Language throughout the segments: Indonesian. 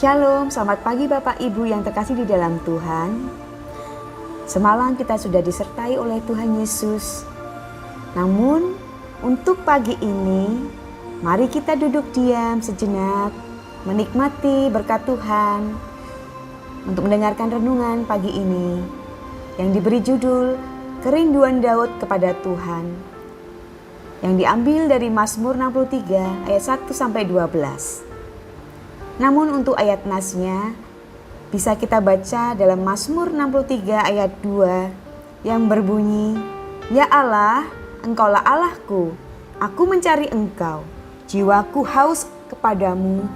Shalom, selamat pagi Bapak Ibu yang terkasih di dalam Tuhan. Semalam kita sudah disertai oleh Tuhan Yesus. Namun untuk pagi ini, mari kita duduk diam sejenak, menikmati berkat Tuhan untuk mendengarkan renungan pagi ini yang diberi judul Kerinduan Daud kepada Tuhan, yang diambil dari Mazmur 63 ayat 1-12. Namun untuk ayat nasnya bisa kita baca dalam Mazmur 63 ayat 2 yang berbunyi, Ya Allah, Engkaulah Allahku, aku mencari Engkau, jiwaku haus kepadamu,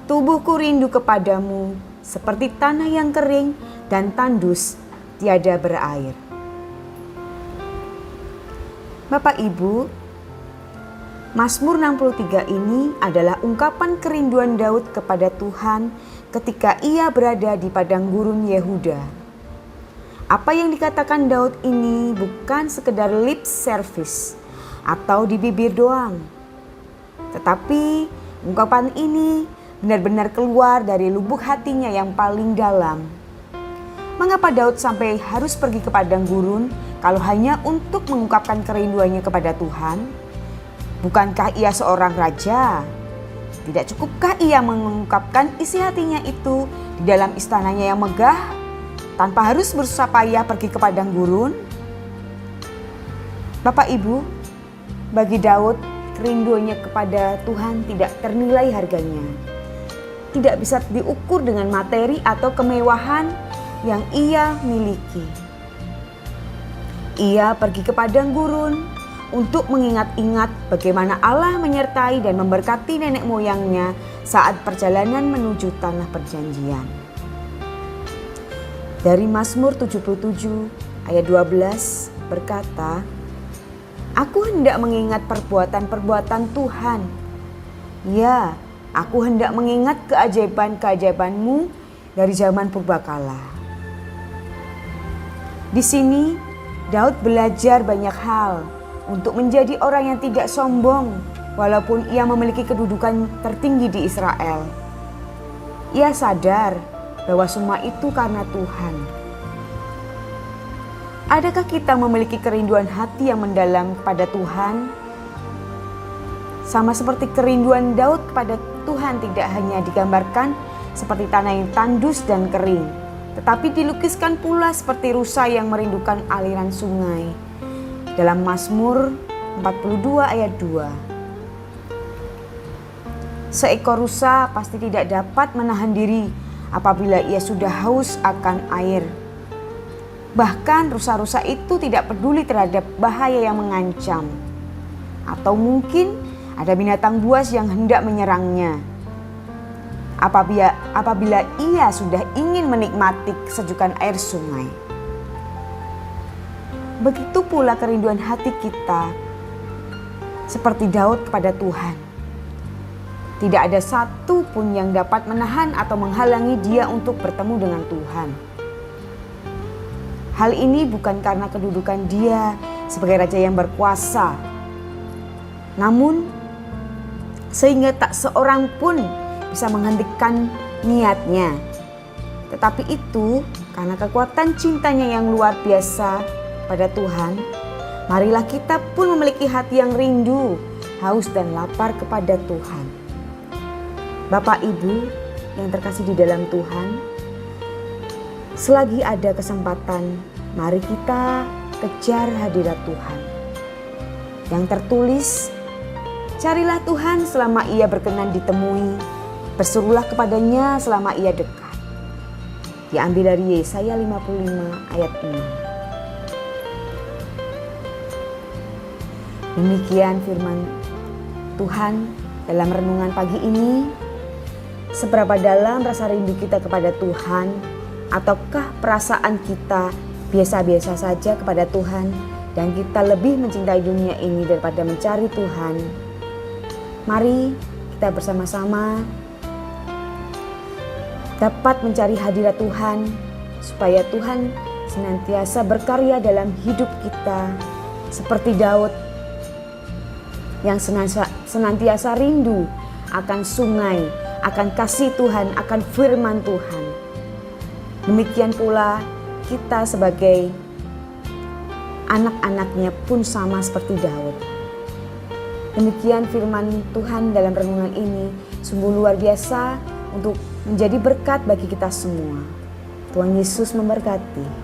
tubuhku rindu kepadamu, seperti tanah yang kering dan tandus tiada berair. Bapak Ibu, Mazmur 63 ini adalah ungkapan kerinduan Daud kepada Tuhan ketika ia berada di padang gurun Yehuda. Apa yang dikatakan Daud ini bukan sekedar lip service atau di bibir doang. Tetapi ungkapan ini benar-benar keluar dari lubuk hatinya yang paling dalam. Mengapa Daud sampai harus pergi ke padang gurun kalau hanya untuk mengungkapkan kerinduannya kepada Tuhan? Bukankah ia seorang raja? Tidak cukupkah ia mengungkapkan isi hatinya itu di dalam istananya yang megah tanpa harus bersusah payah pergi ke padang gurun? Bapak Ibu, bagi Daud kerinduannya kepada Tuhan tidak ternilai harganya. Tidak bisa diukur dengan materi atau kemewahan yang ia miliki. Ia pergi ke padang gurun untuk mengingat-ingat bagaimana Allah menyertai dan memberkati nenek moyangnya saat perjalanan menuju tanah perjanjian. Dari Mazmur 77 ayat 12 berkata, Aku hendak mengingat perbuatan-perbuatan Tuhan. Ya, aku hendak mengingat keajaiban-keajaiban-Mu dari zaman purbakala. Di sini Daud belajar banyak hal untuk menjadi orang yang tidak sombong walaupun ia memiliki kedudukan tertinggi di Israel. Ia sadar bahwa semua itu karena Tuhan. Adakah kita memiliki kerinduan hati yang mendalam kepada Tuhan? Sama seperti kerinduan Daud kepada Tuhan tidak hanya digambarkan seperti tanah yang tandus dan kering, tetapi dilukiskan pula seperti rusa yang merindukan aliran sungai. Dalam Mazmur 42 ayat 2. Seekor rusa pasti tidak dapat menahan diri apabila ia sudah haus akan air. Bahkan rusa-rusa itu tidak peduli terhadap bahaya yang mengancam. Atau mungkin ada binatang buas yang hendak menyerangnya. Apabila ia sudah ingin menikmati kesejukan air sungai. Begitu pula kerinduan hati kita seperti Daud kepada Tuhan. Tidak ada satu pun yang dapat menahan atau menghalangi dia untuk bertemu dengan Tuhan. Hal ini bukan karena kedudukan dia sebagai raja yang berkuasa. Namun sehingga tak seorang pun bisa menghentikan niatnya. Tetapi itu karena kekuatan cintanya yang luar biasa pada Tuhan, marilah kita pun memiliki hati yang rindu, haus dan lapar kepada Tuhan. Bapak Ibu yang terkasih di dalam Tuhan, selagi ada kesempatan, mari kita kejar hadirat Tuhan. Yang tertulis, carilah Tuhan selama ia berkenan ditemui, berserulah kepadanya selama ia dekat. Diambil dari Yesaya 55 ayat 6. Demikian firman Tuhan dalam renungan pagi ini. Seberapa dalam rasa rindu kita kepada Tuhan, ataukah perasaan kita biasa-biasa saja kepada Tuhan dan kita lebih mencintai dunia ini daripada mencari Tuhan? Mari kita bersama-sama dapat mencari hadirat Tuhan supaya Tuhan senantiasa berkarya dalam hidup kita seperti Daud yang senantiasa rindu akan sungai, akan kasih Tuhan, akan firman Tuhan. Demikian pula kita sebagai anak-anaknya pun sama seperti Daud. Demikian firman Tuhan dalam renungan ini sungguh luar biasa untuk menjadi berkat bagi kita semua. Tuhan Yesus memberkati.